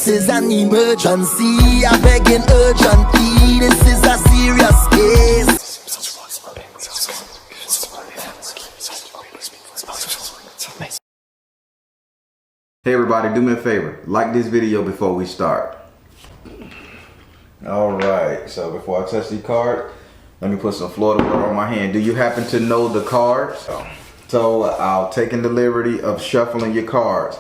is an emergency. I begging urgently. This is a serious case. Hey everybody, do me a favor. Like this video before we start. Alright, so before I touch the card, let me put some Florida water on my hand. Do you happen to know the cards? So I'll take in the liberty of shuffling your cards.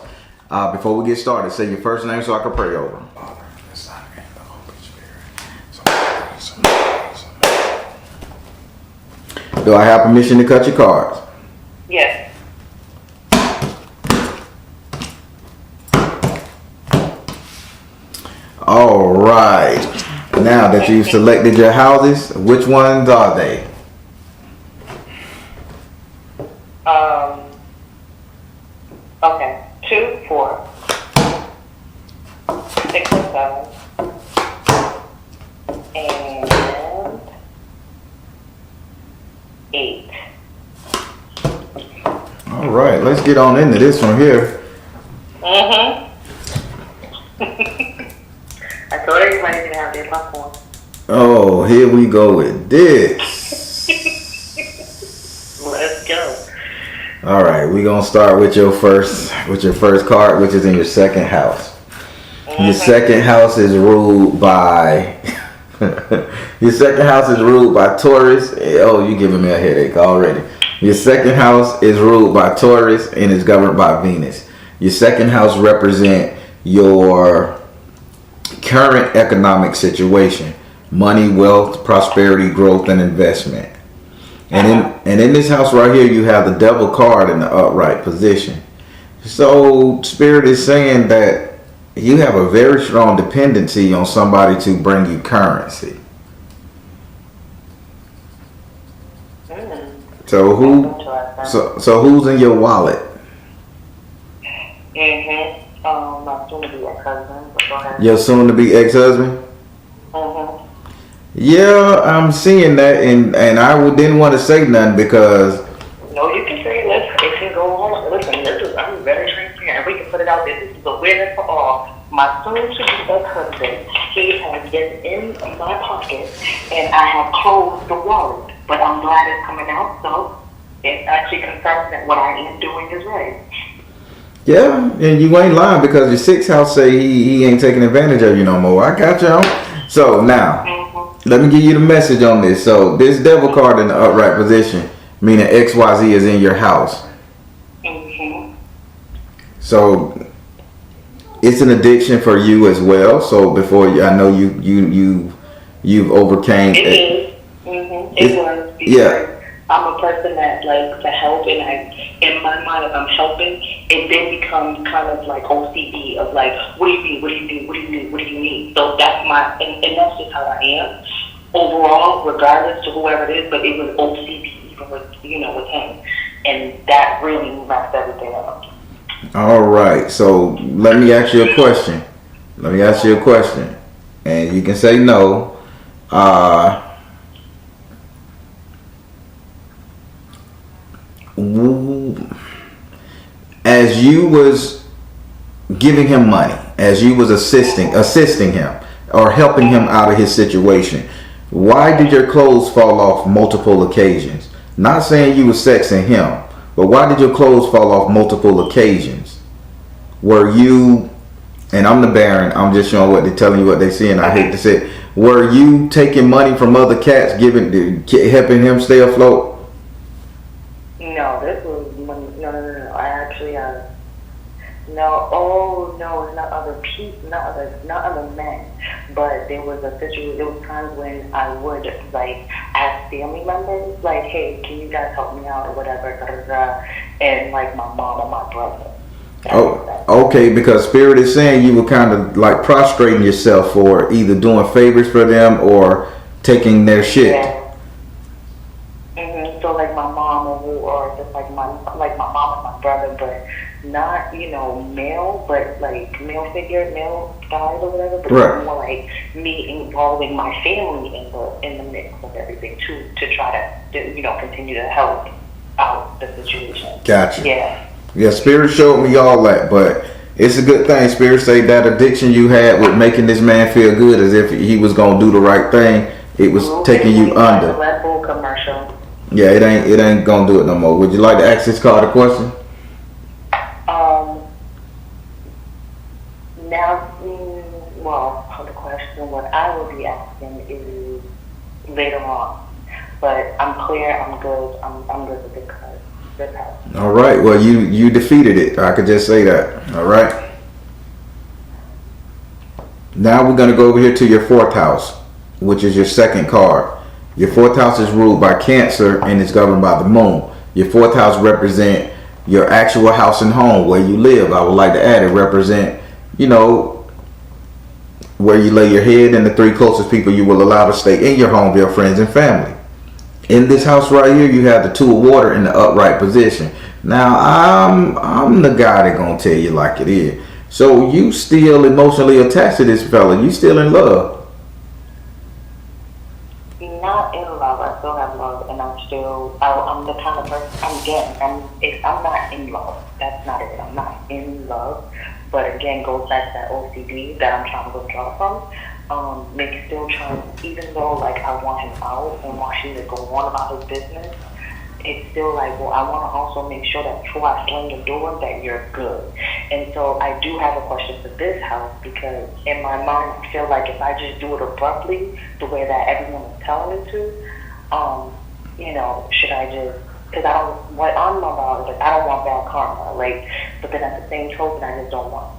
Before we get started, say your first name so I can pray over them. Father, the Son, and the Holy Spirit. Do I have permission to cut your cards? Yes. All right. Now that you've selected your houses, which ones are they? Okay. 2, 4, 6, and 7, and 8. All right. Let's get on into this one here. I told everybody to have their popcorn. Oh, here we go with this. Let's go. All right, we're gonna start with your first card, which is in your second house. Your second house is ruled by your second house is ruled by Taurus. Oh, you're giving me a headache already. Your second house is ruled by Taurus and is governed by Venus. Your second house represents your current economic situation: money, wealth, prosperity, growth, and investment. And in this house right here, you have the Devil card in the upright position. So Spirit is saying that you have a very strong dependency on somebody to bring you currency. So who's in your wallet? My soon-to-be ex-husband. But go ahead. Your soon-to-be ex-husband? Yeah, I'm seeing that, and I didn't want to say nothing because. No, you can say it can go on. Listen, I'm very transparent. We can put it out there. This is awareness for all. My soon-to-be ex-husband, he has been in my pocket, and I have closed the wallet. But I'm glad it's coming out, so it actually confirms that what I am doing is right. Yeah, and you ain't lying because your sixth house say he ain't taking advantage of you no more. I got y'all. So now, let me give you the message on this. So this Devil card in the upright position, meaning XYZ is in your house. So it's an addiction for you as well. So before I know you've overcame it. It was. Yeah. I'm a person that likes to help, and in my mind, if I'm helping, it then becomes kind of like OCD of like, what do you need? What do you need? What do you need? What do you need? So that's and that's just how I am overall, regardless to whoever it is. But it was OCD even with with him, and that really messed everything up. All right. So let me ask you a question. And you can say no. As you was giving him money, as you was assisting him or helping him out of his situation, why did your clothes fall off multiple occasions? Not saying you were sexing him, but why did your clothes fall off multiple occasions? Were you, and I'm the Baron, I'm just showing telling you what they see, and I hate to say it, were you taking money from other cats, helping him stay afloat? No, this was money. No. I actually no. Oh no, it's not other people, not other men. But there was a situation. There was times when I would ask family members, like, "Hey, can you guys help me out or whatever?" And like my mom or my brother. Okay, because Spirit is saying you were kind of like prostrating yourself for either doing favors for them or taking their shit. Yeah. So like my mom or just like my mom and my brother, but not male, but like male guys or whatever. But right. More like me involving my family in the mix of everything to try to continue to help out the situation. Gotcha. Yeah. Yeah, Spirit showed me all that, but It's a good thing. Spirit say that addiction you had with making this man feel good as if he was gonna do the right thing, it was taking you under. Red Bull commercial. Yeah, it ain't gonna do it no more. Would you like to ask this card a question? Now, the question, what I will be asking is later on. But I'm clear, I'm good, I'm good with the card. Good house. All right, well, you defeated it. I could just say that. All right. Now we're going to go over here to your fourth house, which is your second card. Your fourth house is ruled by Cancer and is governed by the moon. Your fourth house represent your actual house and home, where you live. I would like to add, it represent, where you lay your head, and the three closest people you will allow to stay in your home, your friends and family. In this house right here, you have the two of water in the upright position. Now, I'm the guy that gonna tell you like it is. So you still emotionally attached to this fella. You still in love. Not in love. I still have love, and I'm the kind of person, I'm not in love. That's not it. I'm not in love. But again, goes back to that OCD that I'm trying to withdraw from. Even though like I want him out and want him to go on about his business, it's still like, well, I want to also make sure that before I slam the door that you're good. And so I do have a question for this house, because in my mind I feel like if I just do it abruptly the way that everyone is telling me to, should I just, because what I'm about is like, I don't want bad karma, but then at the same token, I don't want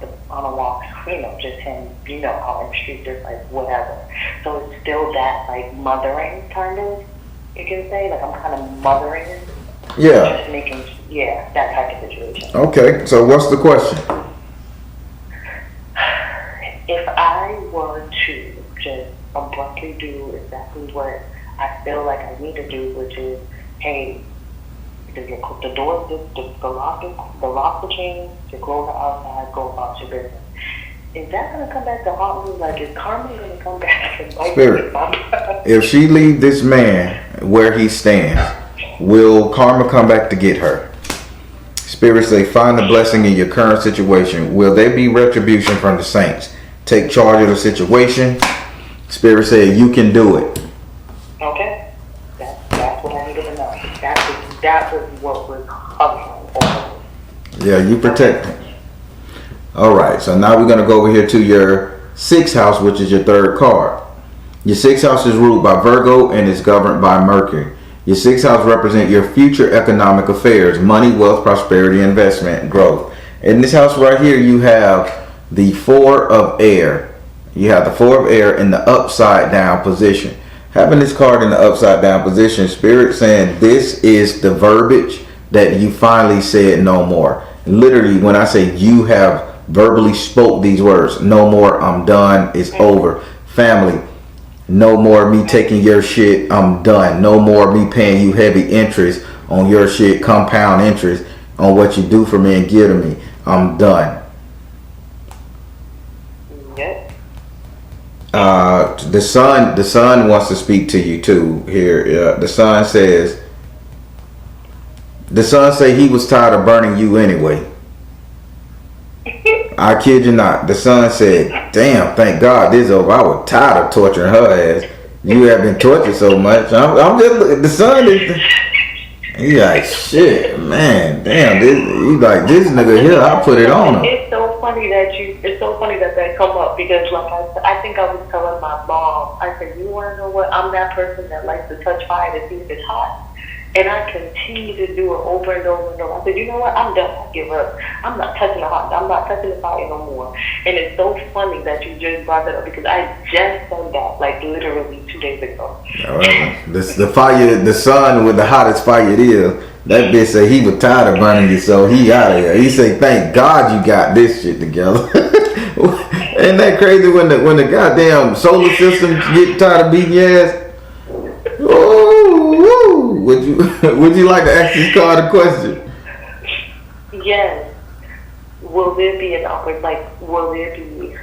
just him, how in the streets is like whatever. So it's still that like mothering kind of, you can say, like I'm kind of mothering it. Yeah. Just making, that type of situation. Okay, so what's the question? If I were to just abruptly do exactly what I feel like I need to do, which is, hey, the doors, the lock will change, to close the outside, go about your business. Is that going to come back to haunt me? Like, is karma going to come back and bite Spirit, me? if she leave this man where he stands, will karma come back to get her? Spirit say, find the blessing in your current situation. Will there be retribution from the saints? Take charge of the situation. Spirit say, you can do it. Okay. That's what I needed to know. That was what was hovering over. Yeah, you protect him. All right, so now we're going to go over here to your sixth house, which is your third card. Your sixth house is ruled by Virgo and is governed by Mercury. Your sixth house represents your future economic affairs, money, wealth, prosperity, investment, growth. In this house right here, you have the Four of Air. You have the Four of Air in the upside down position. Having this card in the upside down position, Spirit saying this is the verbiage that you finally said no more. Literally, when I say you have verbally spoke these words, no more, I'm done, it's over. Family, no more me taking your shit, I'm done. No more me paying you heavy interest on your shit, compound interest on what you do for me and give to me. I'm done. The sun wants to speak to you too here. The sun say he was tired of burning you anyway. I kid you not. The son said, damn, thank God this is over. I was tired of torturing her ass. You have been tortured so much. I'm just, the son is, he like, shit, man, damn, this nigga here, I put it on him. It's so funny that come up, because like I think I was telling my mom, I said, you want to know what? I'm that person that likes to touch fire to see if it's hot. And I continue to do it over and over and over. I said, you know what? I'm done. I give up. I'm not touching the hot. I'm not touching the fire no more. And it's so funny that you just brought that up, because I just said that like literally 2 days ago. The fire, the sun with the hottest fire it is. That bitch said he was tired of burning you, so he out of here. He say, thank God you got this shit together. Ain't that crazy when the goddamn solar system get tired of beating your ass? Would you like to ask this card a question? Yes. Will there be an opportunity?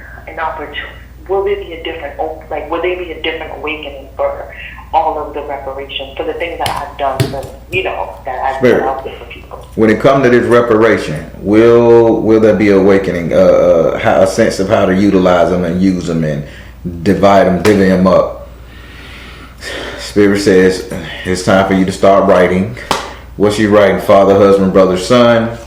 will there be a different, like, will there be a different awakening for all of the reparation, for the things that I've done, that I've done out there for people? When it comes to this reparation, will there be awakening, a sense of how to utilize them and use them and divide them, divvy them up? Spirit says it's time for you to start writing. What's she writing? Father, husband, brother, son.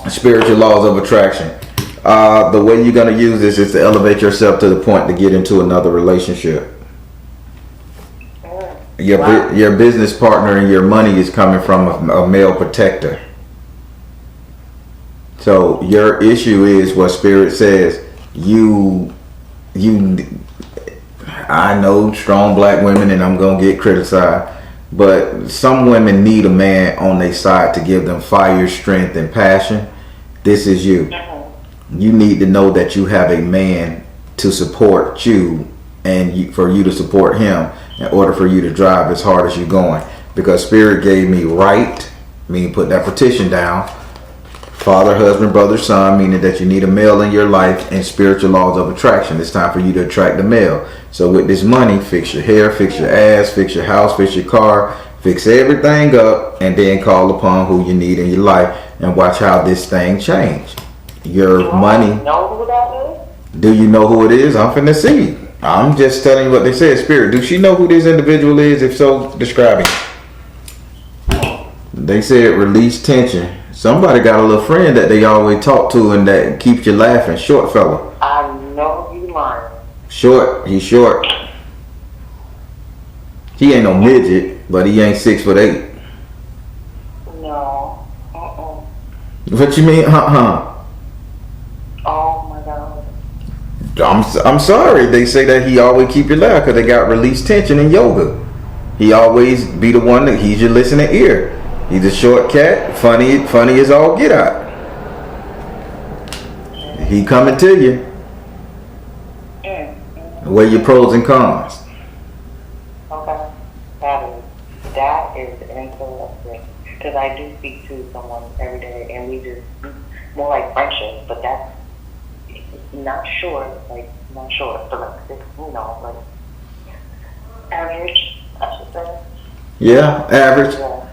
Spiritual laws of attraction. The way you're going to use this is to elevate yourself to the point to get into another relationship. Your business partner and your money is coming from a male protector. So your issue is what Spirit says. I know strong black women, and I'm going to get criticized, but some women need a man on their side to give them fire, strength, and passion. This is you. You need to know that you have a man to support you, and for you to support him in order for you to drive as hard as you're going. Because Spirit gave me right, meaning put that petition down. Father, husband, brother, son, meaning that you need a male in your life, and spiritual laws of attraction. It's time for you to attract the male. So with this money, fix your hair, fix your ass, fix your house, fix your car, fix everything up, and then call upon who you need in your life and watch how this thing change. Your money. Know who that is? Do you know who it is? I'm finna see. I'm just telling you what they said. Spirit, do she know who this individual is? If so, describe it. They said release tension. Somebody got a little friend that they always talk to and that keeps you laughing. Short fella. I know you lying. Short. He's short. He ain't no midget, but he ain't 6'8". No. What you mean? Oh my God. I'm sorry. They say that he always keep you loud because they got release tension in yoga. He always be the one that he's your listening ear. He's a short cat, funny as all get out. He coming to you. Weigh your pros and cons. Okay, that is interesting, because I do speak to someone every day, and we just more like friendship, but that's not short, but like 6, like average, I should say. Yeah, average. Yeah.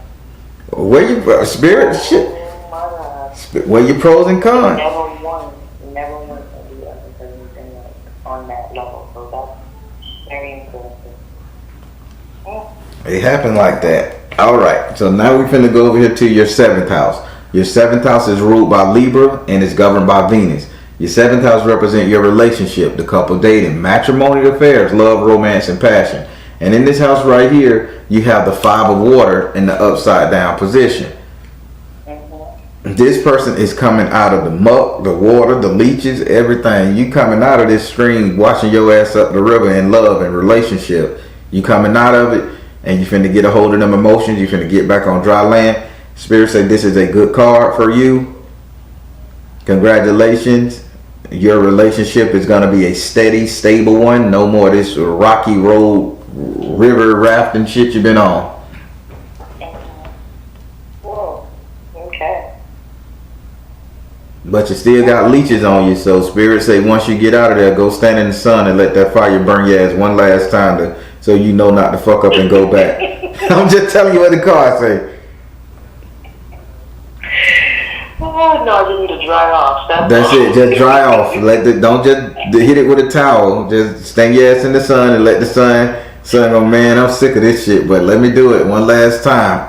Where you Spirit shit? Oh my God. Where your pros and cons? Never won to do anything like on that level, so that's very interesting. It happened like that. All right. So now we're finna go over here to your 7th house. Your 7th house is ruled by Libra and is governed by Venus. Your 7th house represents your relationship, the couple dating, matrimonial affairs, love, romance, and passion. And in this house right here, you have the 5 of water in the upside down position. This person is coming out of the muck, the water, the leeches, everything. You coming out of this stream, washing your ass up the river in love and relationship. You coming out of it, and you finna get a hold of them emotions. You finna get back on dry land. Spirit say this is a good card for you. Congratulations. Your relationship is gonna be a steady, stable one. No more this rocky road, river rafting shit you've been on. Whoa. Okay. But you still got leeches on you, so Spirit say once you get out of there, go stand in the sun and let that fire burn your ass one last time so you know not to fuck up and go back. I'm just telling you what the card say. Oh no, you need to dry off. That's it. Just dry off. Don't just hit it with a towel. Just stand your ass in the sun and let the sun go, man, I'm sick of this shit, but let me do it one last time.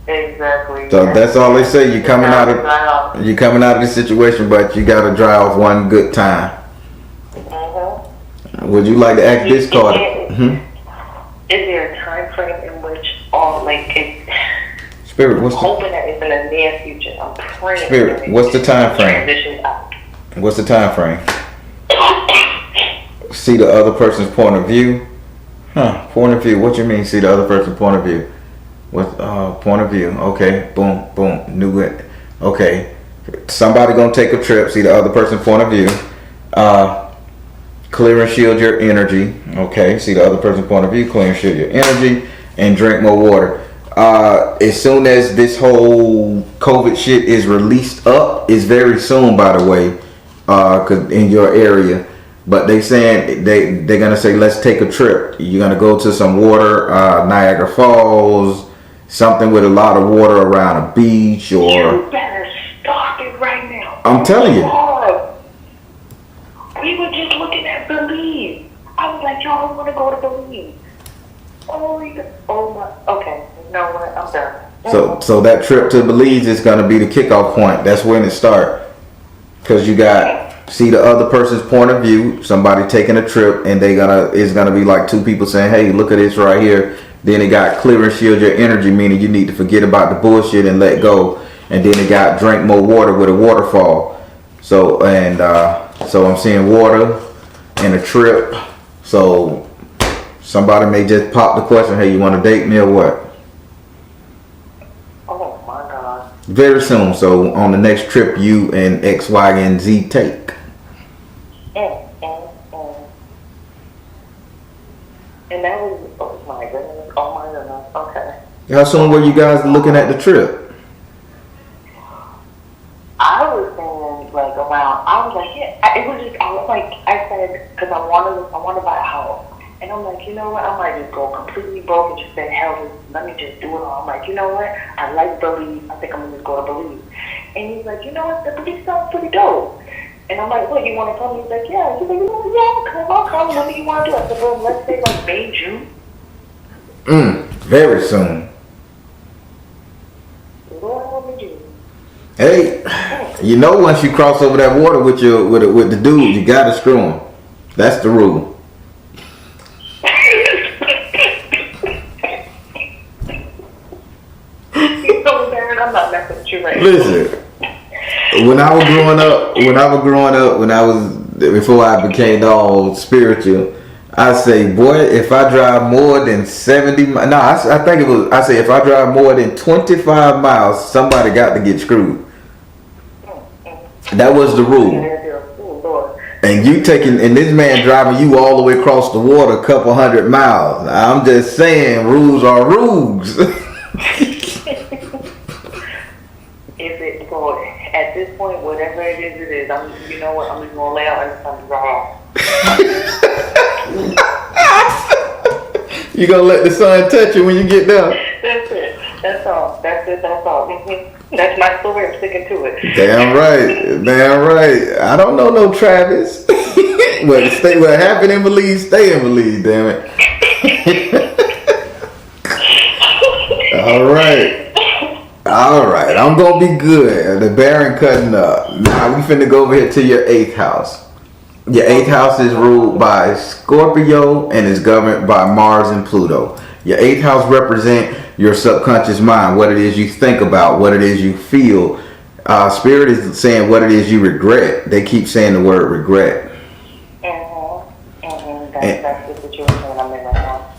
Exactly. So that's all they say. You coming out of this situation, but you gotta dry off one good time. Would you like to act this card? Is there a time frame in which Spirit, what's hoping that it's in the near future? I'm praying. Spirit, what's the time frame? Transition out. What's the time frame? See the other person's point of view. Point of view. What you mean? See the other person's point of view. What point of view? Okay. Boom. Knew it. Okay. Somebody gonna take a trip. See the other person's point of view. Clear and shield your energy. Okay. See the other person's point of view. Clear and shield your energy, and drink more water. As soon as this whole COVID shit is released up, it's very soon, by the way. in your area. But they saying they're gonna say, let's take a trip. You're gonna go to some water, Niagara Falls, something with a lot of water around a beach, or. You better stop it right now. I'm telling you. We were just looking at Belize. I was like, y'all want to go to Belize? Oh my. Okay, you know what? I'm done. So that trip to Belize is gonna be the kickoff point. That's when it starts. Cause you got. See the other person's point of view, somebody taking a trip, and it's gonna be like two people saying, hey, look at this right here. Then it got clear and shield your energy, meaning you need to forget about the bullshit and let go. And then it got drink more water with a waterfall. So I'm seeing water and a trip. So somebody may just pop the question, hey, you want to date me or what? Oh my God. Very soon. So on the next trip you and X, Y, and Z take. And that was, oh my goodness, okay. How soon were you guys looking at the trip? I was saying like around, I was like, yeah, it was just, I was like, I said, because I want to buy a house. And I'm like, you know what, I might just go completely broke and just say, hell, let me just do it all. I'm like, you know what, I like Belize, I think I'm going to just go to Belize. And he's like, you know what, the Belize sounds pretty dope. And I'm like, what, you want to come? He's like, yeah. He's like, yeah, I'll come. When do you want to do it? I said, well, let's say like May, June. Very soon. Hey, you know once you cross over that water with the dude, you gotta screw him. That's the rule. You're so embarrassed. I'm not messing with you right now. Listen. When I was growing up, before I became all spiritual, I say, boy, if I drive more than 70 miles, I say if I drive more than 25 miles, somebody got to get screwed. That was the rule. And this man driving you all the way across the water a couple 100 miles. I'm just saying, rules are rules. At this point, whatever it is, you know what, I'm just going to lay out and something wrong. You going to let the sun touch you when you get down? That's it. That's all. That's all. Mm-hmm. That's my story. I'm sticking to it. Damn right. I don't know no Travis. What happened in Belize, stay in Belize, damn it. All right, I'm gonna be good. The Baron cutting up. Now we finna go over here to your 8th house. Your 8th house is ruled by Scorpio and is governed by Mars and Pluto. Your 8th house represent your subconscious mind, what it is you think about, what it is you feel. Spirit is saying what it is you regret. They keep saying the word regret. That's the situation I'm in right now.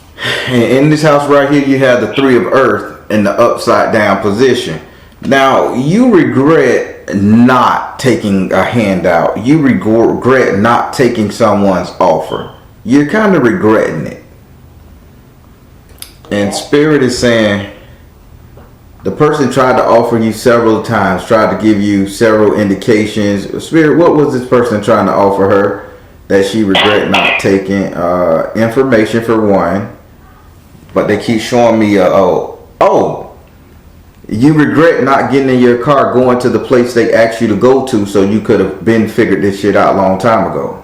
And in this house right here, you have the 3 of Earth in the upside down position. Now, you regret not taking a handout. You regret not taking someone's offer. You're kind of regretting it. And Spirit is saying the person tried to offer you several times, tried to give you several indications. Spirit, what was this person trying to offer her that she regret not taking? Information for one. But they keep showing me you regret not getting in your car going to the place they asked you to go to, so you could have been figured this shit out a long time ago.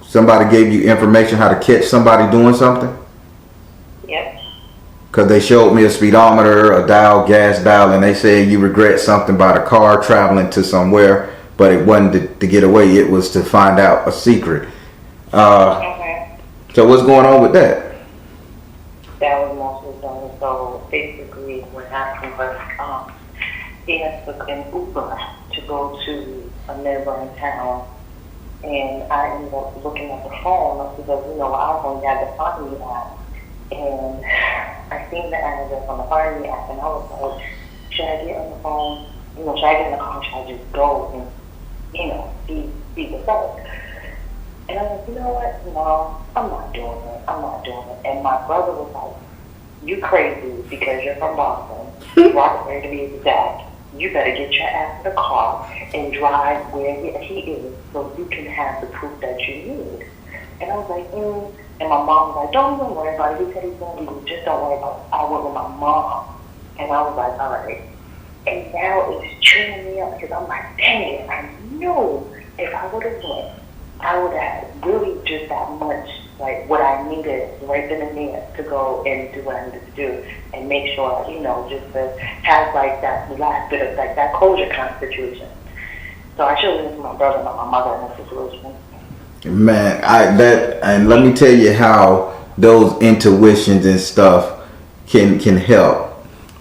Somebody gave you information how to catch somebody doing something? Yep. Because they showed me a speedometer, a gas dial, and they said you regret something by the car traveling to somewhere, but it wasn't to get away, it was to find out a secret. So what's going on with that? That was mostly done. So basically, what happened was he had took an Uber to go to a neighboring town, and I ended up looking at the phone because I was on the Find Me app, and I seen the address on the Find Me app, and I was like, should I get on the phone? Should I get in the car? Should I just go and be the seller? And I was like, you know what? No, I'm not doing it. And my brother was like, you crazy because you're from Boston. Roxbury to be exact. you better get your ass in the car and drive where he is so you can have the proof that you need. And I was like, And my mom was like, don't even worry about it. He said he's going to leave. Just don't worry about it. I went with my mom. And I was like, all right. And now it's chewing me up because I'm like, dang it. I knew if I would have went, I would have really just that much, like what I needed right then and there to go and do what I needed to do and make sure, just to have like that last bit of like that closure kind of situation. So I should have listened to my brother, not my mother in that situation. Man, and let me tell you how those intuitions and stuff can help.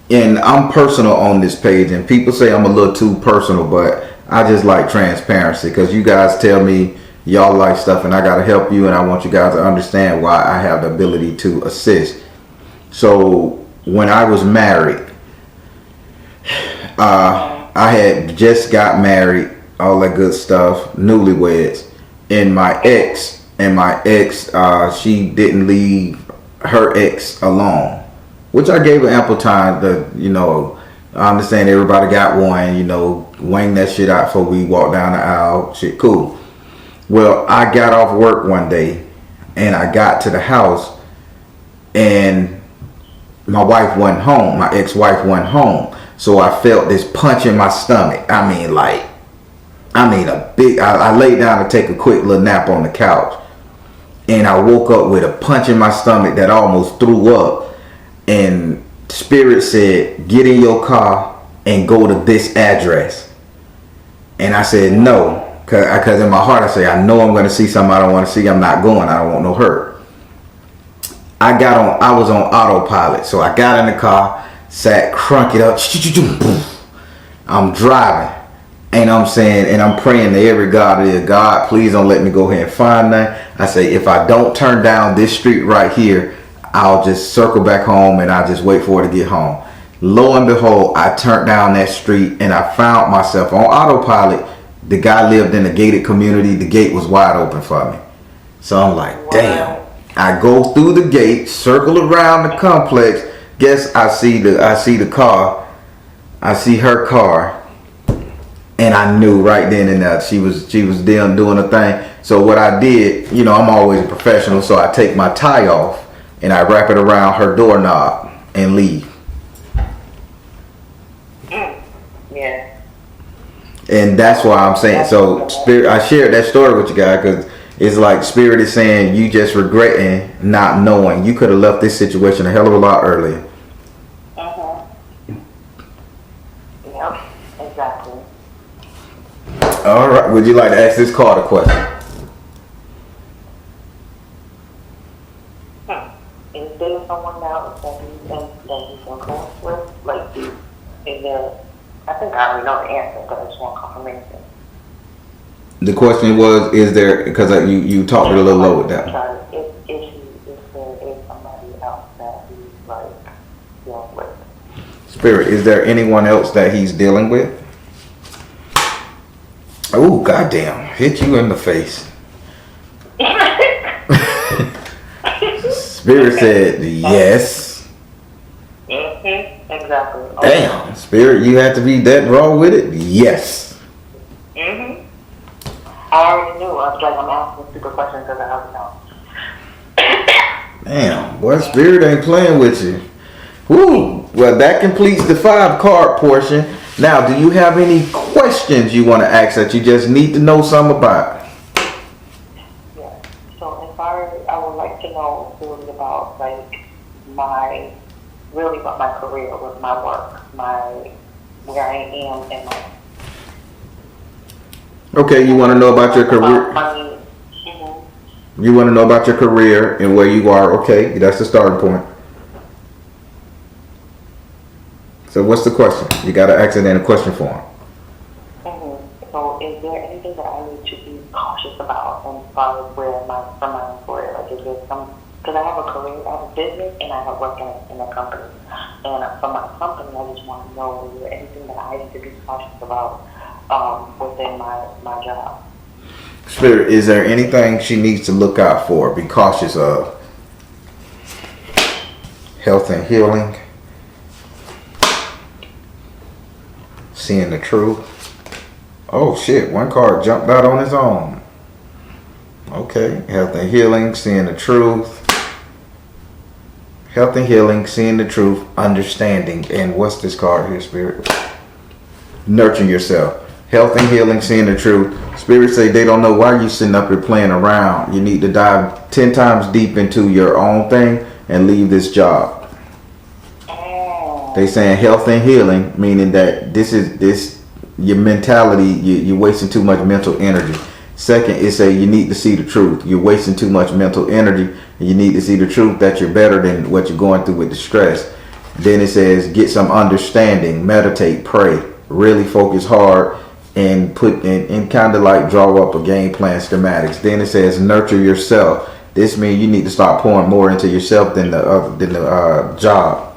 And I'm personal on this page, and people say I'm a little too personal, but I just like transparency because you guys tell me y'all like stuff, and I gotta help you, and I want you guys to understand why I have the ability to assist. So when I was married, I had just got married, all that good stuff, newlyweds. And my ex, she didn't leave her ex alone, which I gave her ample time to, I understand everybody got one, wang that shit out before we walk down the aisle, shit cool. Well, I got off work one day and I got to the house and my wife wasn't home, my ex-wife wasn't home. So I felt this punch in my stomach. I laid down to take a quick little nap on the couch. And I woke up with a punch in my stomach that almost threw up. And Spirit said, get in your car and go to this address. And I said, no. Because in my heart I say, I know I'm going to see something I don't want to see. I'm not going. I don't want no hurt. I was on autopilot. So I got in the car, sat, crunk it up. I'm driving. And I'm saying, and I'm praying to every God, God, please don't let me go here and find that. I say, if I don't turn down this street right here, I'll just circle back home and I'll just wait for it to get home. Lo and behold, I turned down that street and I found myself on autopilot. The guy lived in a gated community. The gate was wide open for me. So I'm like, damn. I go through the gate, circle around the complex. Guess I see the car. I see her car. And I knew right then and there she was doing a thing. So what I did, I'm always a professional, so I take my tie off and I wrap it around her doorknob and leave. Yeah. And that's why I'm saying, so Spirit, I shared that story with you guys because it's like Spirit is saying you just regretting not knowing. You could have left this situation a hell of a lot earlier. Yep, exactly. All right. Would you like to ask this card a question? Is there someone else that you can close with? Like, is there? I think I already know the answer, but I just want confirmation. The question was, is there? Because you talked a little low with that. If there is somebody else that he's like dealing with. Spirit, is there anyone else that he's dealing with? Oh, goddamn. Hit you in the face. Spirit said yes. Exactly. Okay. Damn. Spirit, you had to be that raw with it? Yes. I already knew. I was like, I'm asking stupid questions because I already know. Damn. Boy, Spirit ain't playing with you. Woo. Well, that completes the 5 card portion. Now, do you have any questions you want to ask that you just need to know something about? Yeah. So, I would like to know really about about my career with my work, where I am in my. Okay, you want to know about your career? You want to know about your career and where you are? Okay, that's the starting point. So what's the question? You got to ask it in a question form. So is there anything that I need to be cautious about as far as from my employer? Like, is there some, because I have a career, I have a business, and I have work in a company. And from my company, I just want to know, is there anything that I need to be cautious about within my job? Spirit, is there anything she needs to look out for, be cautious of? Health and healing. seeing the truth. Oh shit, one card jumped out on its own. Okay, health and healing, seeing the truth. Health and healing, seeing the truth, understanding. And what's this card here, Spirit? Nurturing yourself. Health and healing, seeing the truth. Spirit say they don't know why you sitting up here playing around. You need to dive 10 times deep into your own thing and leave this job. They saying health and healing, meaning that this your mentality, you're wasting too much mental energy. Second, it say you need to see the truth. You're wasting too much mental energy. And you need to see the truth that you're better than what you're going through with the stress. Then it says get some understanding, meditate, pray, really focus hard, and put in and kind of like draw up a game plan schematics. Then it says nurture yourself. This means you need to start pouring more into yourself than the job.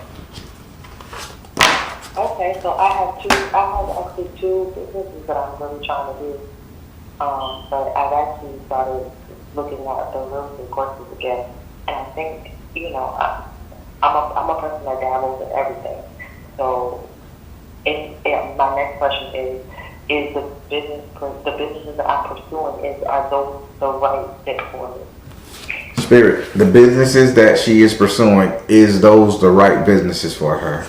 Okay, so I have actually two businesses that I'm really trying to do. But I've actually started looking at the real estate courses again, and I think I'm a person that dabbles in everything. So, my next question is the businesses that I'm pursuing are those the right fit for me? Spirit, the businesses that she is pursuing, is those the right businesses for her?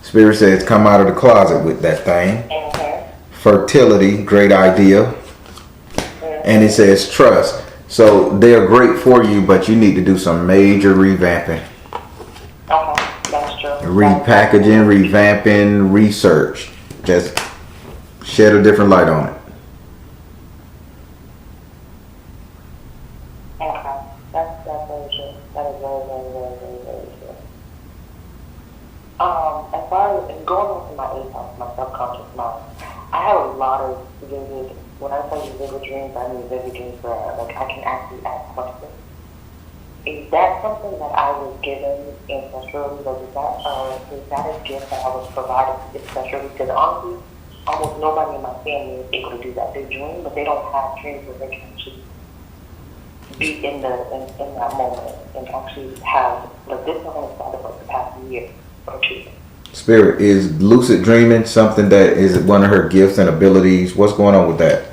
Spirit says come out of the closet with that thing. Fertility, great idea. And it says trust. So they're great for you, but you need to do some major revamping. Okay, that's true. Repackaging, revamping, research. Just shed a different light on it. Okay, that's very true. That is very true. As far as going into my eighth house, my subconscious mind, I have a lot of vivid, when I say vivid dreams, I mean vivid dreams where like I can actually ask questions. Is that something that I was given ancestrally? Like is that a gift that I was provided ancestrally? Because honestly, almost nobody in my family is able to do that. They dream, but they don't have dreams where they can actually be in that moment and actually have, like, this one has started for the past year or two. Spirit, is lucid dreaming something that is one of her gifts and abilities? What's going on with that?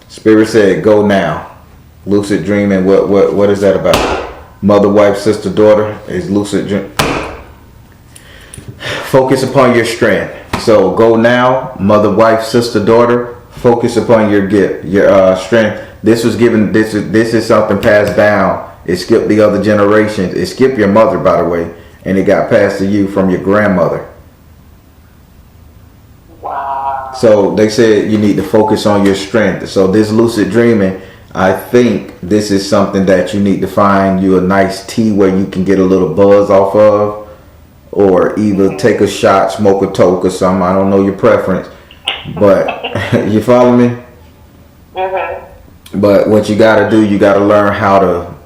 Spirit said go now. Lucid dreaming, what is that about? Mother, wife, sister, daughter is lucid dream. Focus upon your strength. So go now, mother, wife, sister, daughter, focus upon your gift, your strength. This was given, this is something passed down. It skipped the other generations. It skipped your mother, by the way. And it got passed to you from your grandmother. Wow. So they said you need to focus on your strength. So this lucid dreaming, I think this is something that you need to find you a nice tea where you can get a little buzz off of. Or either take a shot, smoke a toke or something. I don't know your preference. But you follow me? Mm-hmm. But what you got to do, you got to learn how to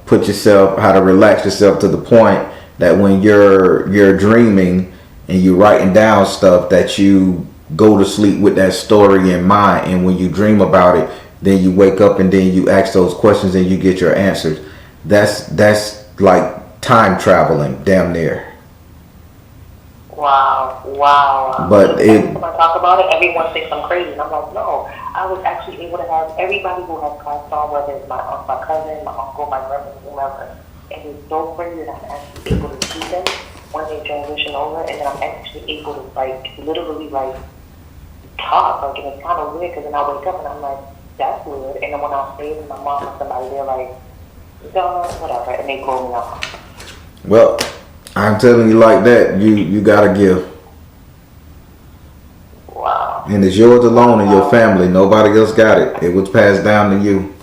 relax yourself to the point that when you're dreaming and you're writing down stuff, that you go to sleep with that story in mind, and when you dream about it, then you wake up and then you ask those questions and you get your answers. That's like time traveling, damn near. Wow. But when I talk about it, everyone thinks I'm crazy, and I'm like, no. I was actually able to have everybody who has passed on, whether it's my aunt, my cousin, my uncle, my grandmother, whomever. And it's so crazy that I'm actually able to see them when they transition over, and then I'm actually able to, like, literally, like, talk. Like, and it's kind of weird, because then I wake up and I'm like, that's weird. And then when I say to my mom or somebody, they're like, no, whatever, and they blow me off. Well, I'm telling you like that, you gotta give. Wow. And it's yours alone and your family. Nobody else got it. It was passed down to you.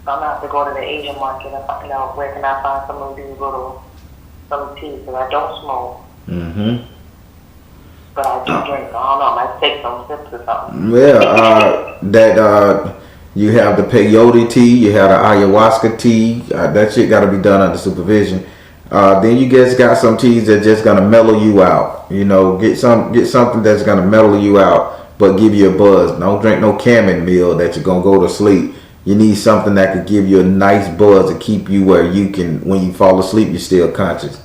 I'm gonna have to go to the Asian market and find out where can I find some of these some tea, because I don't smoke. Mm-hmm. But I do drink. I don't know. I might take some sips or something. Yeah, you have the peyote tea, you have the ayahuasca tea. That shit got to be done under supervision. Then you just got some teas that just gonna mellow you out. You know, get something that's gonna mellow you out, but give you a buzz. Don't drink no chamomile that you're gonna go to sleep. You need something that could give you a nice buzz to keep you where you can, when you fall asleep, you're still conscious.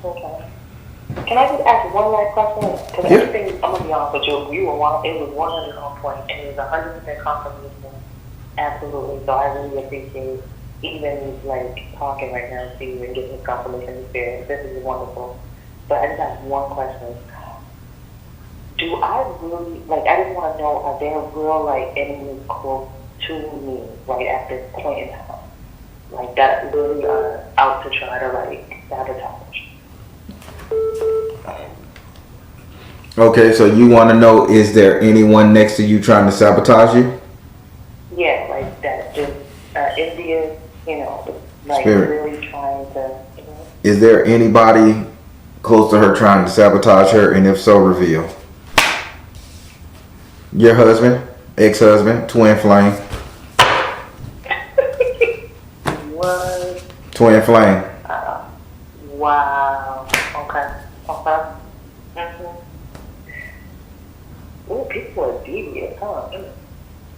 Okay. one last question? Because Yeah. everything, I'm gonna be honest with you. You were one. It was 100 on point, and it was 100% confirmation. Absolutely. So I really appreciate even like talking right now to you and getting this confirmation there. This is wonderful. But I just have one question. Do I really like? I just want to know: are there real like enemies close to me, like at this point in time, like that really are out to try to like sabotage? Okay, so you want to know, is there anyone next to you trying to sabotage you? Yeah, like that. Just India, like Spirit. really trying to. Is there anybody close to her trying to sabotage her? And if so, reveal. Your husband, ex-husband, twin flame. What? Twin flame. Wow. Okay. Okay. Ooh, people are devious, huh?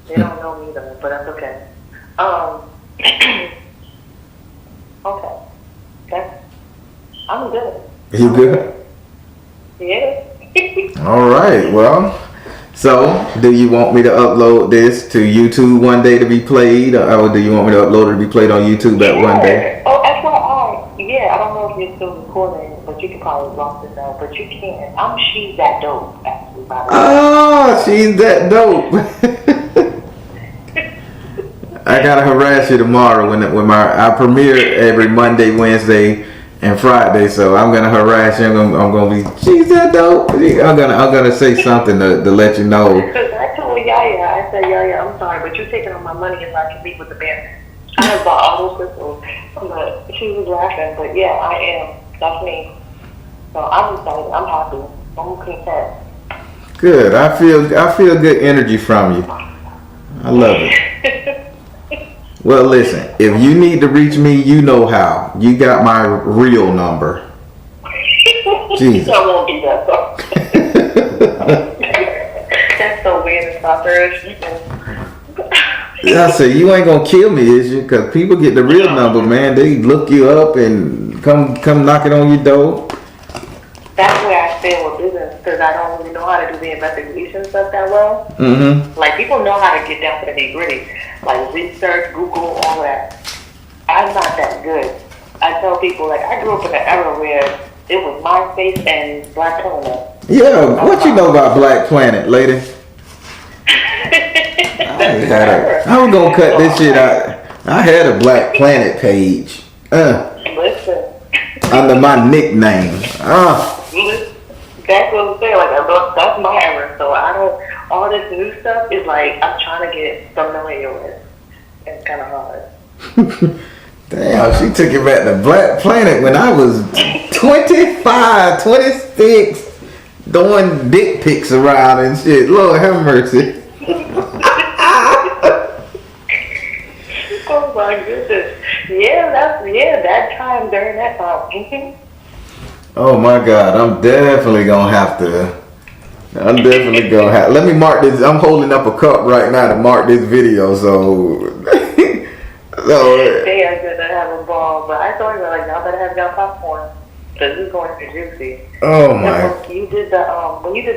They don't know me though, but that's okay. Okay. Okay. I'm good. You good? Yeah. All right. Well, so do you want me to upload this to YouTube one day to be played, or do you want me to upload it to be played on YouTube that one day? Oh, FYI, yeah, I don't know if you're still recording, but you can probably block this out, but you can. She's that dope, actually, by the way. Oh, she's that dope. I gotta harass you tomorrow when I premiere every Monday, Wednesday, and Friday. So I'm gonna harass you. I'm gonna be, she's that dope. I'm gonna say something to let you know. Because I told Yaya, I said, Yaya, I'm sorry, but you're taking all my money and I can meet with the band. I have bought all those crystals. She was laughing, but yeah, I am. That's me. So I'm excited. I'm happy. I'm content. Good. I feel good energy from you. I love it. Well, listen. If you need to reach me, you know how. You got my real number. Jesus. I won't be that though. That's so weird and suckerish. I say, you ain't gonna kill me, is you? Because people get the real number, man. They look you up and come knocking on your door. That's where I fail with business because I don't really know how to do the investigation stuff that well. Mm-hmm. Like people know how to get down to the nitty gritty, like research, Google, all that. I'm not that good. I tell people like I grew up in an era where it was MySpace and Black Planet. Yeah, what you know about Black Planet, lady? I was gonna cut this shit out. I had a Black Planet page. Listen. Under my nickname. That's what I'm saying. Like that's my era. So I don't. All this new stuff is like I'm trying to get familiar with. It's kind of hard. Damn, she took it back to Black Planet when I was 25, 26, throwing dick pics around and shit. Lord have mercy. Oh my goodness. Yeah, that time during that time. Mm-hmm. Oh my God, I'm definitely gonna have. Let me mark this. I'm holding up a cup right now to mark this video. So They are gonna have a ball, but I thought you were like, y'all better have y'all popcorn. Cause it's going to juicy. Oh my. When you did the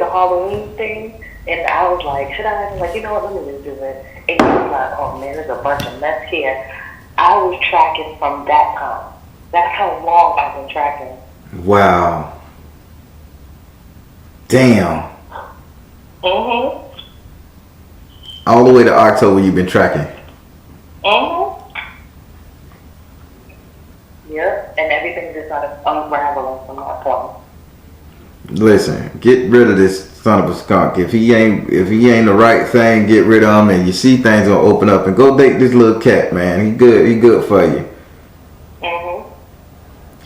Halloween thing, and I was like, should I? I'm like, you know what? Let me just do it. And you was like, oh man, there's a bunch of mess here. I was tracking from that time. That's how long I've been tracking. Wow. Damn. Mhm. All the way to October, you've been tracking. Mhm. Yep. And everything just started unraveling from that point. Listen, get rid of this son of a skunk. If he ain't the right thing, get rid of him, and you see things gonna open up. And go date this little cat, man. He good for you. Mhm.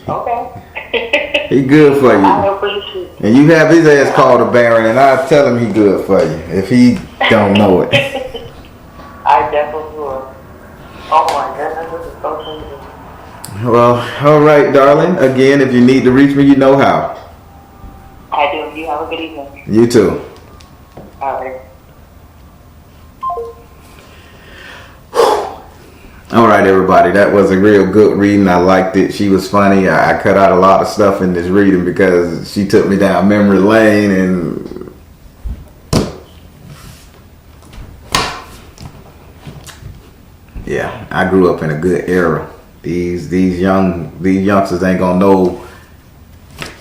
Okay. He good for you. I appreciate it. And you have his ass called a Baron, and I tell him he good for you if he don't know it. I definitely will. Oh my goodness, this is so crazy. Well, all right, darling. Again, if you need to reach me, you know how. I do. You have a good evening. You too. All right. All right, everybody. That was a real good reading. I liked it. She was funny. I cut out a lot of stuff in this reading because she took me down memory lane, and yeah, I grew up in a good era. These youngsters ain't gonna know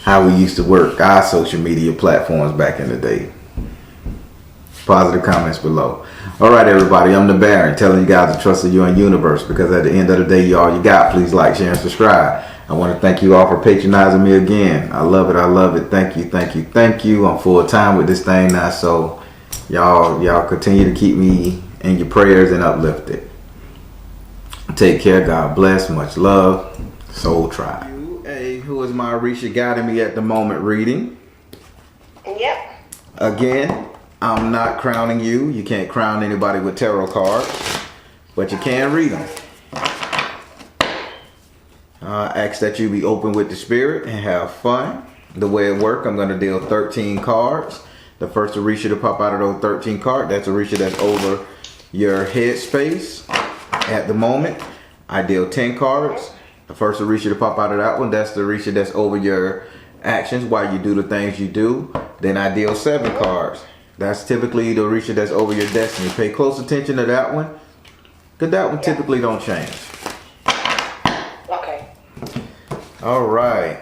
how we used to work our social media platforms back in the day. Positive comments below. All right, everybody, I'm the Baron, telling you guys to trust in your universe, because at the end of the day, y'all, you got. Please like, share, and subscribe. I want to thank you all for patronizing me again. I love it. I love it. Thank you, thank you, thank you. I'm full time with this thing now, so y'all continue to keep me in your prayers and uplifted. Take care. God bless. Much love. Soul Tribe. Hey, who is my Arisha guiding me at the moment reading? Yep. Again, I'm not crowning you. You can't crown anybody with tarot cards, but you can read them. Ask that you be open with the spirit and have fun. The way it works, I'm going to deal 13 cards. The first Arisha to pop out of those 13 cards, that's Arisha that's over your head space at the moment. I deal 10 cards. The first Arisha to pop out of that one, that's the Arisha that's over your actions while you do the things you do. Then I deal 7 cards. That's typically the Arisha that's over your destiny. Pay close attention to that one, because that one typically don't change. Okay. All right.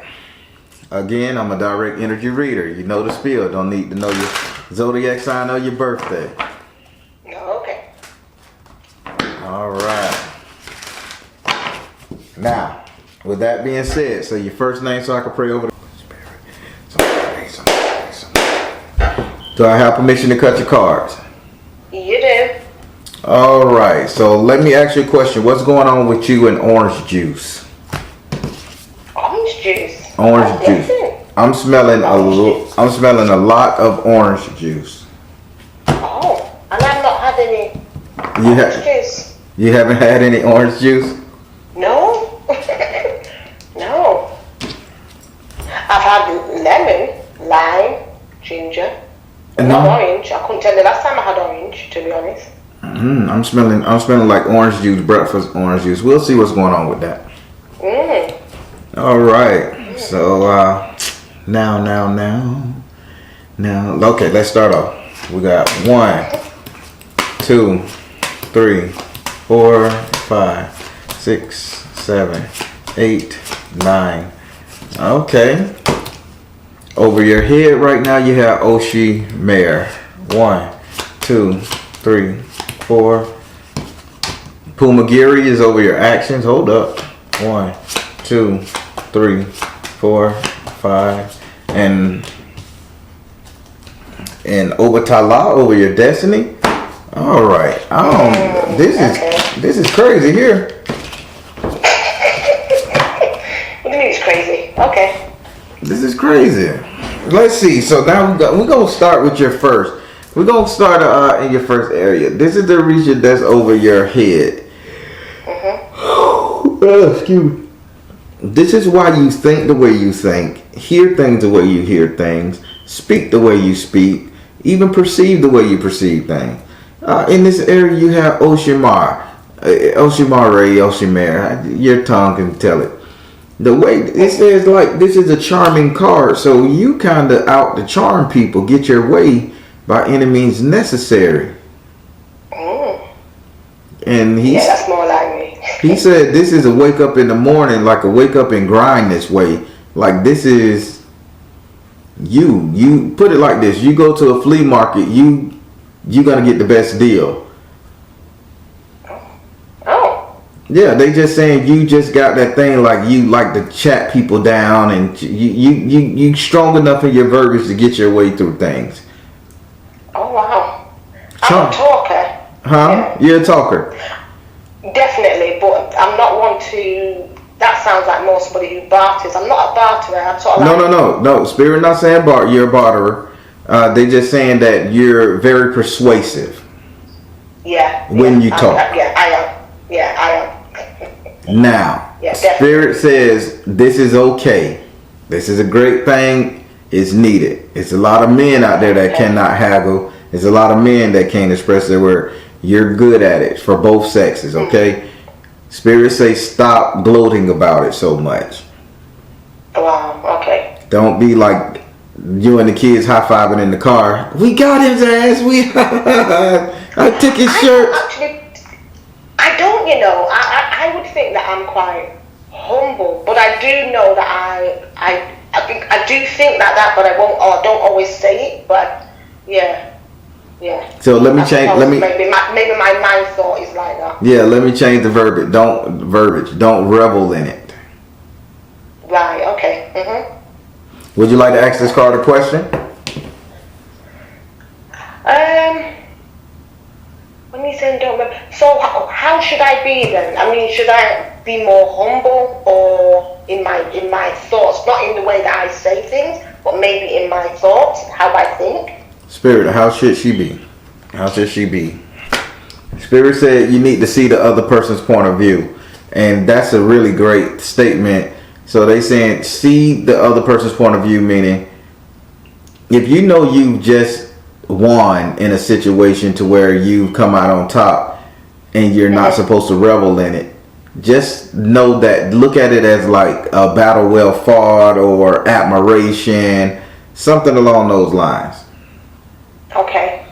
Again, I'm a direct energy reader. You know the spiel. Don't need to know your zodiac sign or your birthday. Okay. All right. Now, with that being said, so your first name so I can pray over the spirit. Do I have permission to cut your cards? You do. All right. So let me ask you a question. What's going on with you and orange juice? Orange juice. Orange juice. I'm smelling a lot of orange juice. Oh, and I've not had any orange juice. You haven't had any orange juice? No. No. I've had lemon, lime, ginger. Not orange. I couldn't tell you last time I had orange, to be honest. I'm smelling like orange juice, breakfast orange juice. We'll see what's going on with that. All right. So now. Okay, let's start off. We got 1, 2, 3, 4, 5, 6, 7, 8, 9. Okay. Over your head right now, you have S.O.LMatters. 1, 2, 3, 4. Pumagiri is over your actions. Hold up. 1, 2, 3, 4, 5. And Obatala over your destiny. All right. This is crazy here. What do you mean it's crazy? Okay. This is crazy. Let's see. So now we're gonna start with your first. We're gonna start in your first area. This is the region that's over your head. Excuse me. This is why you think the way you think, hear things the way you hear things, speak the way you speak, even perceive the way you perceive things. In this area, you have S.O.LMatters. Your tongue can tell it. The way it says, like, this is a charming card, so you kind of out to charm people, get your way by any means necessary. And that's more like me. He said this is a wake up in the morning, like a wake up and grind this way. Like this is you put it like this. You go to a flea market, you gonna get the best deal. Yeah, they just saying you just got that thing, like you like to chat people down, and you strong enough in your verbiage to get your way through things. Oh wow. I'm a talker. Huh? Yeah. You're a talker. Definitely, but I'm not one to. That sounds like more somebody who barters. I'm not a barterer. I'm sort of No. Spirit not saying you're a barterer. They just saying that you're very persuasive. Yeah. When you talk. I am. Yeah, I am. Now, Spirit says this is okay. This is a great thing. It's needed. It's a lot of men out there that cannot haggle. There's a lot of men that can't express their word. You're good at it for both sexes, okay? Spirit say stop gloating about it so much. Wow. Okay. Don't be like you and the kids high-fiving in the car. We got his ass. I took his shirt. Actually, I don't. You know, I would think that I'm quite humble, but I do know that I do think that, but I won't, or don't always say it. But yeah. So let me change. Maybe my mind thought is like that. Yeah, let me change the verbiage. Don't revel in it. Right. Okay. Would you like to ask this card a question? When you say don't remember, so how should I be then? I mean, should I be more humble, or in my thoughts, not in the way that I say things, but maybe in my thoughts, how I think? Spirit, how should she be? How should she be? Spirit said you need to see the other person's point of view, and that's a really great statement. So they saying see the other person's point of view, meaning if you know you just won in a situation to where you've come out on top and you're not supposed to revel in it, just know that, look at it as like a battle well fought or admiration, something along those lines. Okay.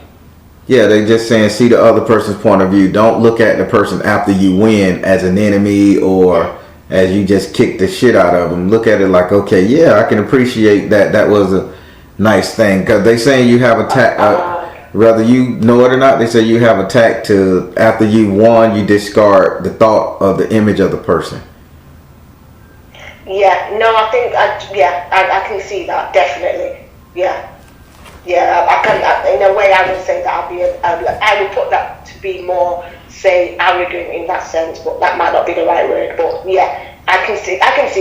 Yeah, they just saying see the other person's point of view. Don't look at the person after you win as an enemy or as you just kick the shit out of them. Look at it like, okay, yeah, I can appreciate that. That was a nice thing. Because they saying you have a tact, whether you know it or not, they say you have a tact to, after you won, you discard the thought of the image of the person. Yeah, no, I think, I can see that, definitely. Yeah, I can, in a way I would say that I would put that to be more, say, arrogant in that sense, but that might not be the right word, but yeah, I can see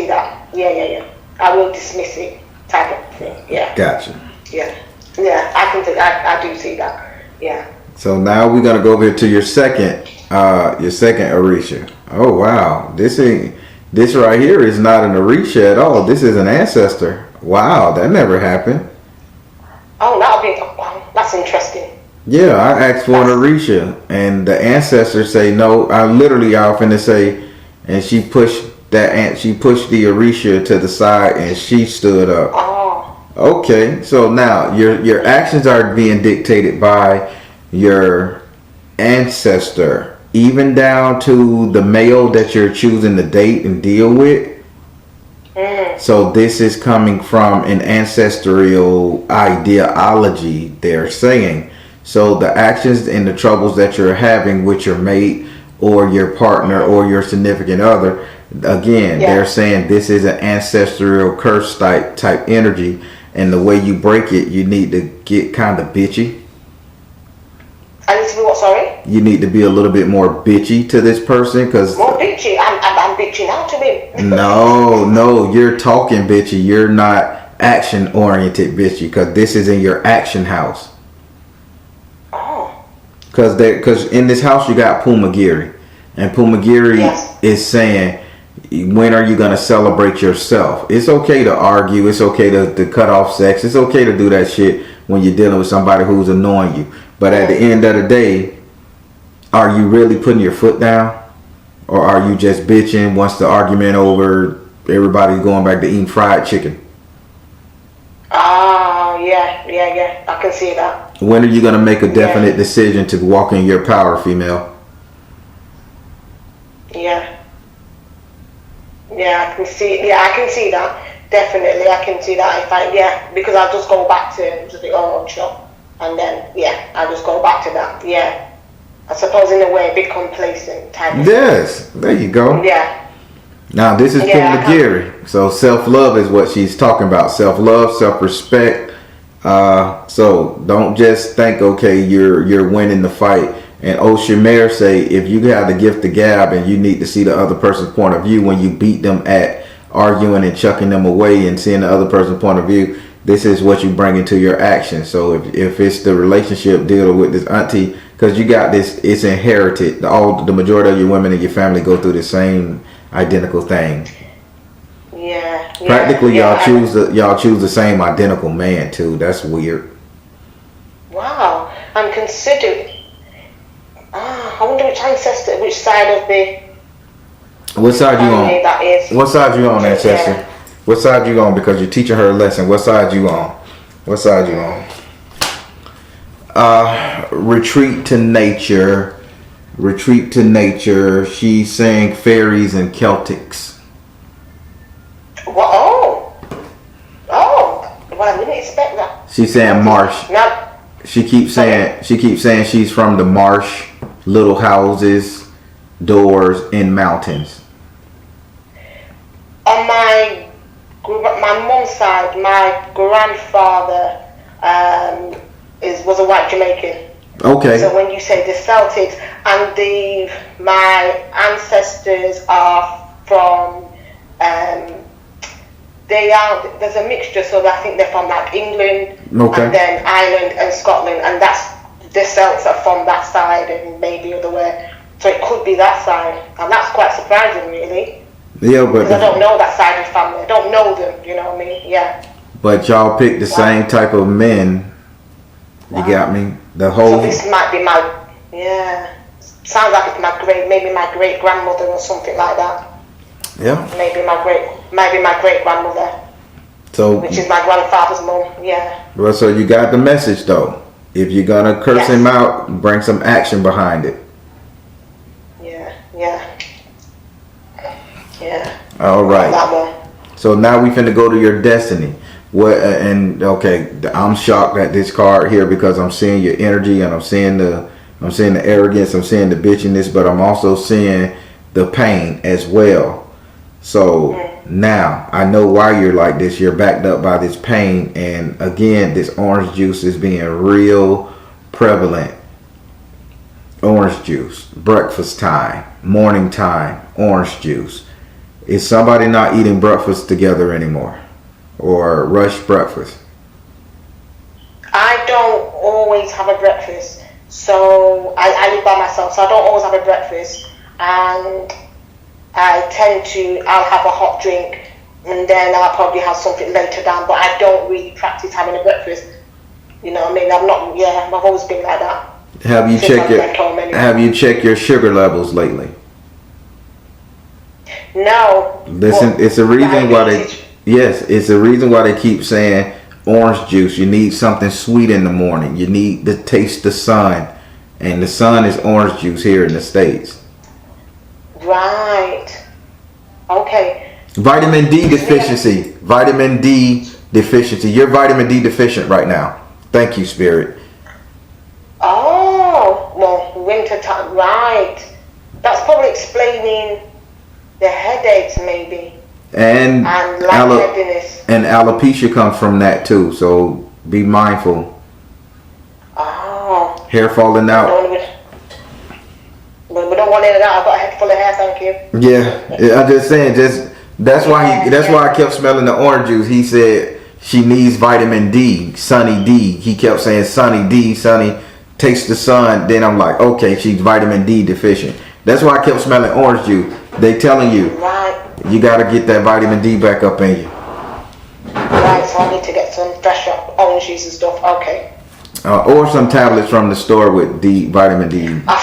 that. Yeah. I will dismiss it, type of thing, yeah. Gotcha. Yeah, I do see that, yeah. So now we're gonna go over to your second Orisha. Oh wow, this right here is not an Orisha at all. This is an ancestor. Wow, that never happened. Oh, wow, that's interesting. Yeah, I asked for an Orisha, and the ancestors say no. I finna say, and she pushed the Orisha to the side, and she stood up. Oh. Okay, so now your actions are being dictated by your ancestor, even down to the male that you're choosing to date and deal with. So this is coming from an ancestral ideology, they're saying. So the actions and the troubles that you're having with your mate or your partner or your significant other, again, they're saying this is an ancestral curse type energy, and the way you break it, you need to get kind of bitchy. I need to be what, sorry? You need to be a little bit more bitchy to this person, because more bitchy. I'm bitching out to him. No, you're talking bitchy. You're not action oriented bitchy, because this is in your action house. Oh. Because in this house you got Pumagiri, and Pumagiri is saying, when are you gonna celebrate yourself? It's okay to argue. It's okay to cut off sex. It's okay to do that shit when you're dealing with somebody who's annoying you. But at the end of the day, are you really putting your foot down? Or are you just bitching once the argument over, everybody's going back to eating fried chicken? Yeah. I can see that. When are you going to make a definite decision to walk in your power, female? Yeah, I can see that. Definitely, I can see that. Because I'll just go back to just think, oh, sure. And then, I'll just go back to that. Yeah. I suppose in a way a bit complacent type of Yes, there you go. Yeah. Now this is Pumagiri. So self-love is what she's talking about. Self-love, self-respect. So don't just think, okay, you're winning the fight. And S.O.LMatters say if you have the gift of gab and you need to see the other person's point of view when you beat them at arguing and chucking them away and seeing the other person's point of view, this is what you bring into your action. So if it's the relationship deal with this auntie, because you got this, it's inherited. The majority of your women in your family go through the same identical thing. Yeah. Practically, y'all choose the same identical man too. That's weird. Wow. I'm considering. I wonder which side of the What side you family that is. on? What side you on, ancestor? Yeah. What side you on? Because you're teaching her a lesson. What side you on? What side you on? Retreat to nature. Retreat to nature. She's saying fairies and Celtics. Well, well, I didn't expect that. She's saying marsh. No. She keeps saying she's from the marsh, little houses, doors, and mountains. On my mom's side, my grandfather was a white Jamaican. Okay. So when you say the Celtics, and my ancestors are from, there's a mixture. So I think they're from like England, Okay. and then Ireland and Scotland, and that's the Celts are from that side, and maybe other way. So it could be that side, and that's quite surprising, really. Yeah, but Because I don't know that side of the family. I don't know them. You know what I mean? Yeah. but y'all picked the same type of men. You got me? The whole. So this might be sounds like it's maybe my great grandmother or something like that. Yeah. Maybe my great grandmother, So. which is my grandfather's mum. Yeah. Well, so you got the message though. If you're gonna curse Yes. him out, bring some action behind it. Yeah. All right. That one. So now we finna go to your destiny. What? And okay, I'm shocked at this card here because I'm seeing your energy and I'm seeing the arrogance, I'm seeing the bitchiness, but I'm also seeing the pain as well. So now I know why you're like this. You're backed up by this pain, and again, this orange juice is being real prevalent. Orange juice, breakfast time, morning time, orange juice. Is somebody not eating breakfast together anymore? Or rush breakfast? I don't always have a breakfast, so I live by myself, so I don't always have a breakfast, and I'll have a hot drink, and then I'll probably have something later down, but I don't really practice having a breakfast. You know what I mean? I've always been like that. Have you checked your sugar levels lately? No. Listen, it's a reason why it's a reason why they keep saying orange juice. You need something sweet in the morning. You need to taste the sun, and the sun is orange juice here in the States. Right. Okay. Vitamin D deficiency. Vitamin D deficiency. You're vitamin D deficient right now. Thank you, Spirit. Oh, well, winter time. Right. That's probably explaining the headaches, maybe. And lightheadedness. And alopecia comes from that too. So be mindful. Oh. Hair falling out. We don't want any of that. I've got a head full of hair, thank you. Yeah, I'm just saying. That's why I kept smelling the orange juice. He said she needs vitamin D, Sunny D. He kept saying Sunny D, Sunny. Taste the sun. Then I'm like, okay, she's vitamin D deficient. That's why I kept smelling orange juice. They telling you, right, you gotta get that vitamin D back up in you. Right, so I need to get some fresh orange juice and stuff. Okay. Or some tablets from the store with vitamin D. I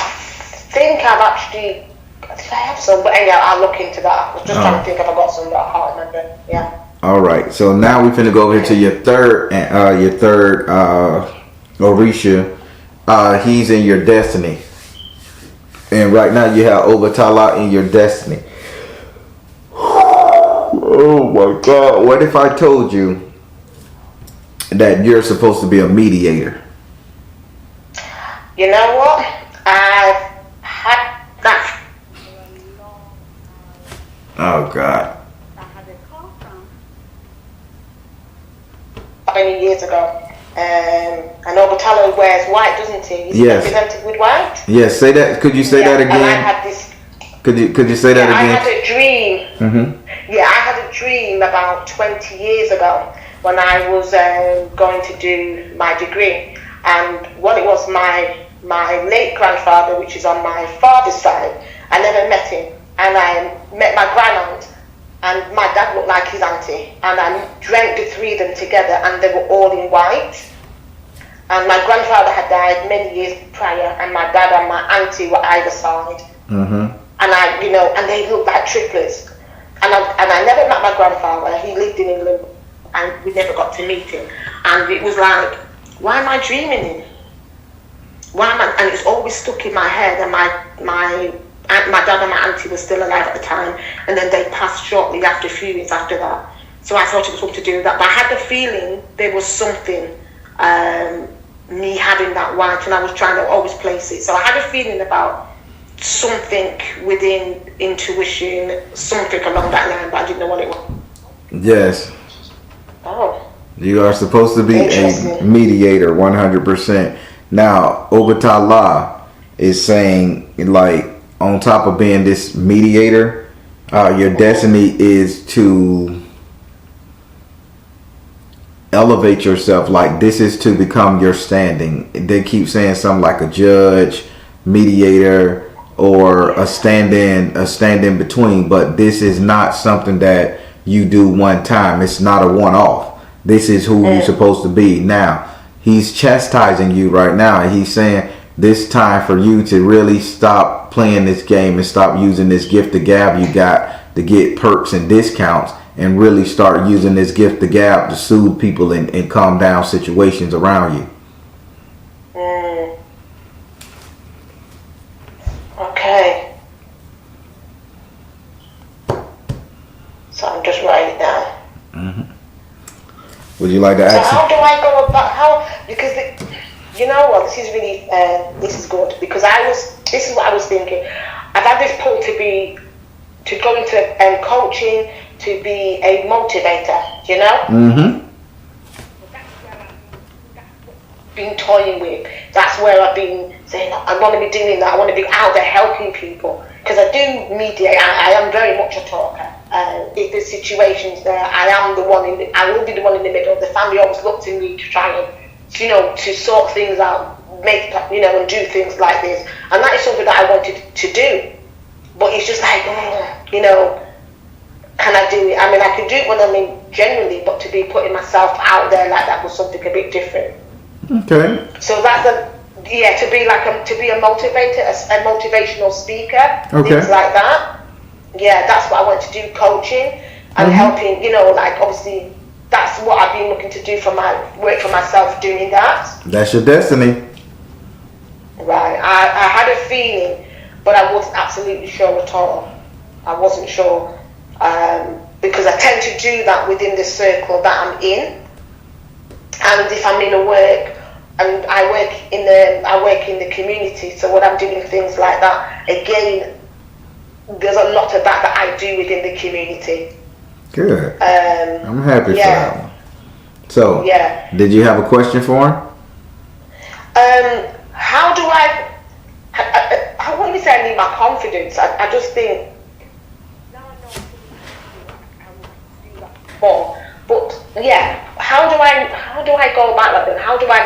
think I've actually. Did I have some? But anyhow, I'll look into that. I was just trying to think if I got some, but I can't remember. Yeah. All right. So now we're finna go over to your third Orisha. He's in your destiny. And right now you have Obatala in your destiny. Oh my God. What if I told you that you're supposed to be a mediator? You know what? I've had that. Oh God. Many years ago. I know Batalo wears white, doesn't he? He's represented with white. Yes, say that. Could you say that again? And I had this. Could you say that again? I had a dream. Mm-hmm. Yeah, I had a dream about 20 years ago when I was going to do my degree, and what it was, my late grandfather, which is on my father's side, I never met him, and I met my grandaunt. And my dad looked like his auntie, and I drank the three of them together, and they were all in white. And my grandfather had died many years prior, and my dad and my auntie were either side. Mm-hmm. and and they looked like triplets. And I never met my grandfather. He lived in England, and we never got to meet him. And it was like, why am I dreaming him? And it's always stuck in my head. And my dad and my auntie were still alive at the time, and then they passed shortly after, a few years after that. So I thought it was something to do with that. But I had the feeling there was something, me having that white, and I was trying to always place it. So I had a feeling about something within intuition, something along that line, but I didn't know what it was. Yes. Oh. You are supposed to be a mediator 100%. Now, Obatala is saying, like, on top of being this mediator, your destiny is to elevate yourself. Like, this is to become your standing. They keep saying something like a judge, mediator, or a stand-in between, but this is not something that you do one time. It's not a one-off. This is who you're supposed to be. Now, he's chastising you right now, and he's saying this time for you to really stop playing this game and stop using this gift of gab you got to get perks and discounts, and really start using this gift of gab to soothe people and calm down situations around you. Okay. So I'm just writing it down. Would you like to ask? So how do I go about because you know what, this is really this is good, because this is what I was thinking. I've had this pull to go into coaching, to be a motivator, you know? Been toying with. That's where I've been saying I want to be doing that. I want to be out there helping people, because I do mediate. I am very much a talker. If there's situations there, I will be the one in the middle. The family always look to me to try and to sort things out, make and do things like this. And that is something that I wanted to do, but it's just like can I do it? I mean, I can do it when I'm in generally, but to be putting myself out there like that was something a bit different. Okay. So that's to be a motivator, a motivational speaker, things like that. Yeah, that's what I want to do, coaching and helping. Like obviously that's what I've been looking to do for my work for myself, doing that. That's your destiny. Right. I had a feeling, but I wasn't absolutely sure at all. I wasn't sure because I tend to do that within the circle that I'm in, and if I'm in a work. And I work in the community, so when I'm doing things like that, again, there's a lot of that I do within the community. Good. I'm happy for that one. So, did you have a question for him? How do I wouldn't say I need my confidence. I just think now I know I would do that before. But how do I go about that then?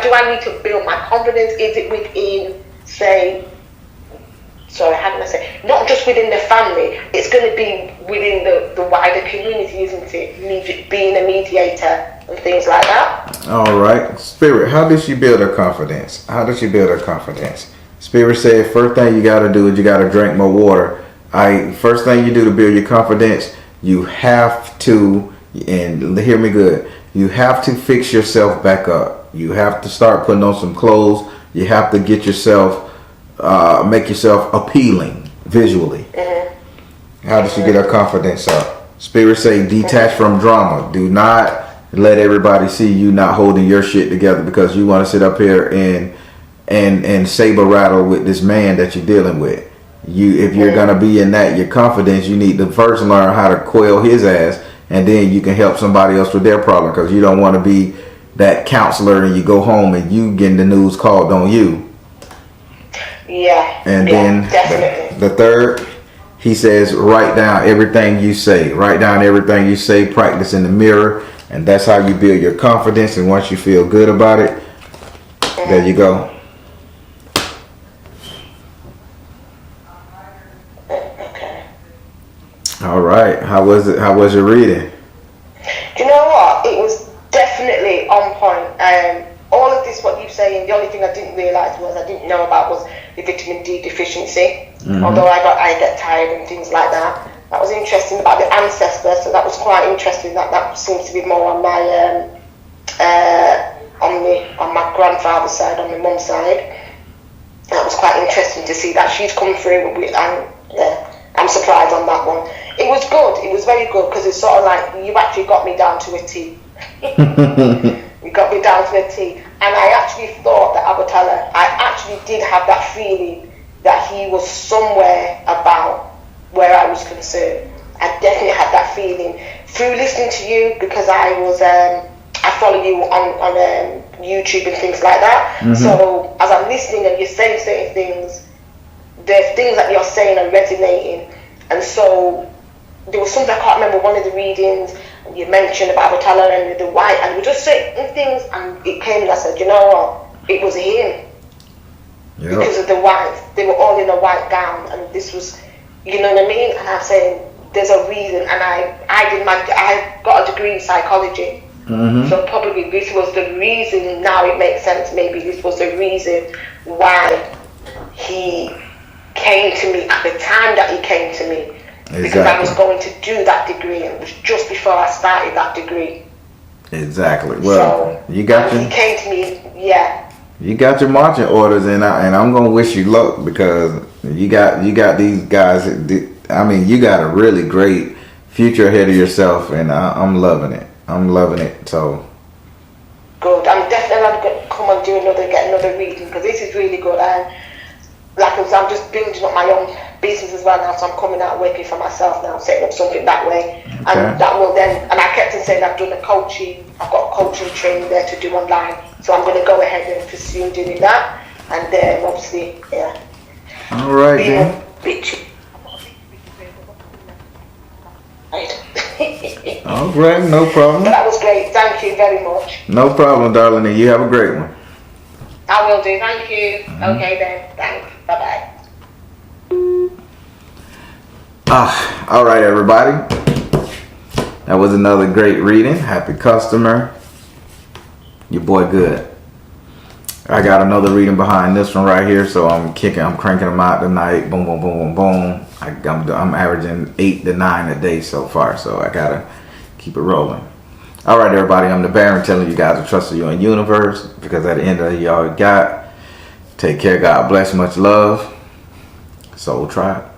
Do I need to build my confidence? Is it within, how can I say, not just within the family, it's going to be within the wider community, isn't it? Being a mediator and things like that. All right. Spirit, how does she build her confidence? Spirit said, first thing you got to do is you got to drink more water. First thing you do to build your confidence, you have to, and hear me good, you have to fix yourself back up. You have to start putting on some clothes. You have to get yourself, make yourself appealing visually. How does she get her confidence up? Spirit say, detach from drama. Do not let everybody see you not holding your shit together because you want to sit up here and saber rattle with this man that you're dealing with. If you're gonna be in that, your confidence, you need to first learn how to quell his ass, and then you can help somebody else with their problem, because you don't want to be that counselor and you go home and you getting the news called on you. Yeah. And then the third, he says, write down everything you say. Write down everything you say, practice in the mirror, and that's how you build your confidence. And once you feel good about it, there you go. All right. How was it? How was your reading? Do you know what? It was definitely on point. All of this, what you're saying, the only thing I didn't realise I didn't know about was the vitamin D deficiency. Although I get tired and things like that. That was interesting about the ancestor, so that was quite interesting. That seems to be more on my on my grandfather's side, on my mum's side. That was quite interesting to see that she's come through, and I'm surprised on that one. It was good. It was very good because it's sort of like you actually got me down to a T. You got me down to a T, and I actually thought that Abatala, I actually did have that feeling that he was somewhere about where I was concerned. I definitely had that feeling through listening to you, because I follow you on YouTube and things like that. So as I'm listening and you're saying certain things, the things that you're saying are resonating. And so there was something, I can't remember, one of the readings, and you mentioned about Abatala and the white, and we just certain things, and it came and I said, you know what, it was him. Yep. Because of the white, they were all in a white gown, and this was, you know what I mean? And I'm saying there's a reason, and I got a degree in psychology, so probably this was the reason. Now it makes sense. Maybe this was the reason why he came to me at the time that he came to me, because I was going to do that degree, and it was just before I started that degree. Exactly. Well, so, he came to me, You got your marching orders, and I'm gonna wish you luck, because you got these guys. I mean, you got a really great future ahead of yourself, and I'm loving it. I'm loving it. So good. I'm definitely going to come and get another reading, because this is really good. And like I said, I'm just building up my own business as well now, so I'm coming out working for myself now, setting up something that way, and that will then. And I kept on saying I've done a coaching. I've got a coaching training there to do online. So I'm going to go ahead and pursue doing that, and then obviously, All right, then. All right, no problem. But that was great. Thank you very much. No problem, darling. And you have a great one. I will do. Thank you. Okay then. Thanks. Bye bye. All right, everybody. That was another great reading. Happy customer. Your boy good. I got another reading behind this one right here, so I'm cranking them out tonight. Boom, boom, boom, boom, boom. I'm averaging 8 to 9 a day so far, so I gotta keep it rolling. All right, everybody, I'm the Baron, telling you guys to trust you in the universe, because at the end of it, y'all got. Take care, God bless, much love. Soul Tribe.